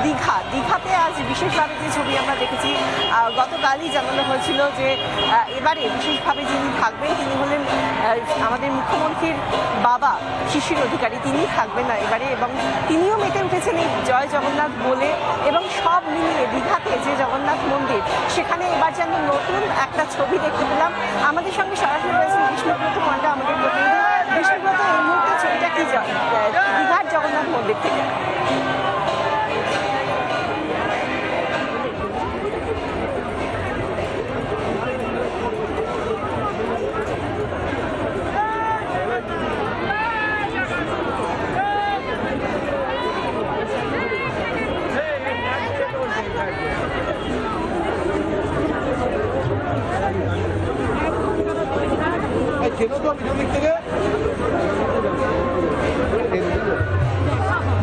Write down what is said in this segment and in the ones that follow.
দীঘাতে আজ বিশেষভাবে যে ছবি আমরা দেখেছি, গতকালই জানানো হয়েছিল যে এবারে বিশেষভাবে যিনি থাকবেন তিনি হলেন আমাদের মুখ্যমন্ত্রীর বাবা শিশির অধিকারী। তিনি থাকবেন না এবারে, এবং তিনিও মেতে উঠেছেন এই জয় জগন্নাথ বলে। এবং সব মিলিয়ে দীঘাতে যে জগন্নাথ মন্দির, সেখানে এবার যেন নতুন একটা ছবি দেখতে পেলাম। আমাদের সঙ্গে সরাসরি রয়েছেন বিষ্ণুব্রত পাণ্ডা, আমাদের প্রতিনিধি। বিষ্ণুব্রত, এই মুহূর্তে ছবিটা কি দীঘার জগন্নাথ মন্দির থেকে?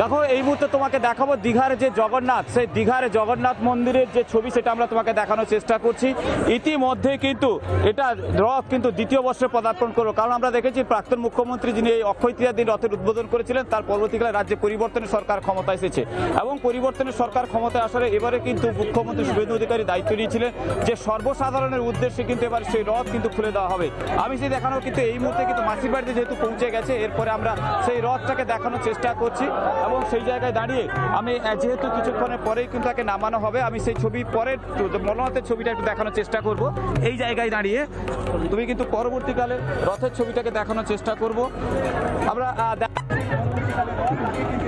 দেখো, এই মুহূর্তে তোমাকে দেখাবো দীঘার যে জগন্নাথ, সেই দীঘার জগন্নাথ মন্দিরের যে ছবি সেটা আমরা তোমাকে দেখানোর চেষ্টা করছি। ইতিমধ্যে কিন্তু এটা রথ কিন্তু দ্বিতীয় বর্ষে পদার্পণ করলো, কারণ আমরা দেখেছি প্রাক্তন মুখ্যমন্ত্রী যিনি এই অক্ষয় তৃতীয়ার দিন রথের উদ্বোধন করেছিলেন, তার পরবর্তীকালে রাজ্যে পরিবর্তনের সরকার ক্ষমতা এসেছে এবং পরিবর্তনের সরকার ক্ষমতায় আসার এবারে কিন্তু মুখ্যমন্ত্রী শুভেন্দু অধিকারী দায়িত্ব নিয়েছিলেন যে সর্বসাধারণের উদ্দেশ্যে কিন্তু এবার সেই রথ কিন্তু খুলে দেওয়া হবে। আমি সেই দেখানোর কিন্তু এই মুহূর্তে কিন্তু মাসির বাড়িতে যেহেতু পৌঁছে গেছে, এরপরে আমরা সেই রথটাকে দেখানোর চেষ্টা করছি এবং সেই জায়গায় দাঁড়িয়ে আমি যেহেতু কিছুক্ষণের পরেই কিন্তু তাকে নামানো হবে, আমি সেই ছবি পরের মনোহতের ছবিটা একটু দেখানোর চেষ্টা করব। এই জায়গায় দাঁড়িয়ে তুমি কিন্তু পরবর্তীকালে রথের ছবিটাকে দেখানোর চেষ্টা করব। আমরা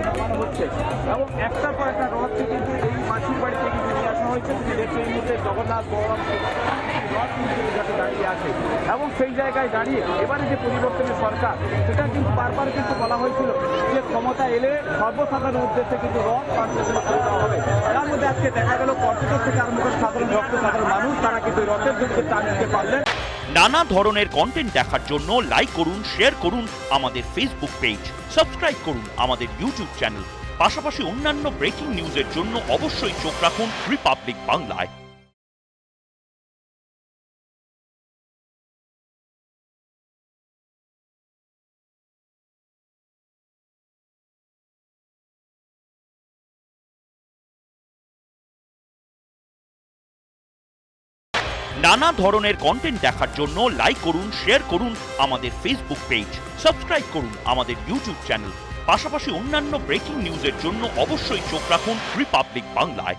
নামানো হচ্ছে এবং একটার পর একটা রথকে কিন্তু এই মাসির বাড়িতে কিন্তু নিয়ে আসা হয়েছে। তুমি দেখছো এই মুহূর্তে জগন্নাথ বলরাম রথ কিন্তু যাতে দাঁড়িয়ে আছে এবং সেই জায়গায় দাঁড়িয়ে এবারে যে পরিবর্তনের সরকার, সেটা কিন্তু বারবার কিন্তু বলা হয়েছিল যে ক্ষমতা এলে সর্বসাধারণ উদ্দেশ্যে কিন্তু রথ পরিচালনা করে দেওয়া হবে। তার মধ্যে আজকে দেখা গেল পর্যটক থেকে আরম্ভ করে সাধারণ সাধারণ মানুষ তারা কিন্তু রথের দিকে টান দিতে পারলেন। নানা ধরনের কন্টেন্ট দেখার জন্য লাইক করুন, শেয়ার করুন আমাদের ফেসবুক পেজ, সাবস্ক্রাইব করুন আমাদের ইউটিউব চ্যানেল। পাশাপাশি অন্যান্য ব্রেকিং নিউজের জন্য অবশ্যই চোখ রাখুন রিপাবলিক বাংলায়। নানা ধরনের কন্টেন্ট দেখার জন্য লাইক করুন, শেয়ার করুন আমাদের ফেসবুক পেজ, সাবস্ক্রাইব করুন আমাদের ইউটিউব চ্যানেল। পাশাপাশি অন্যান্য ব্রেকিং নিউজের জন্য অবশ্যই চোখ রাখুন রিপাবলিক বাংলায়।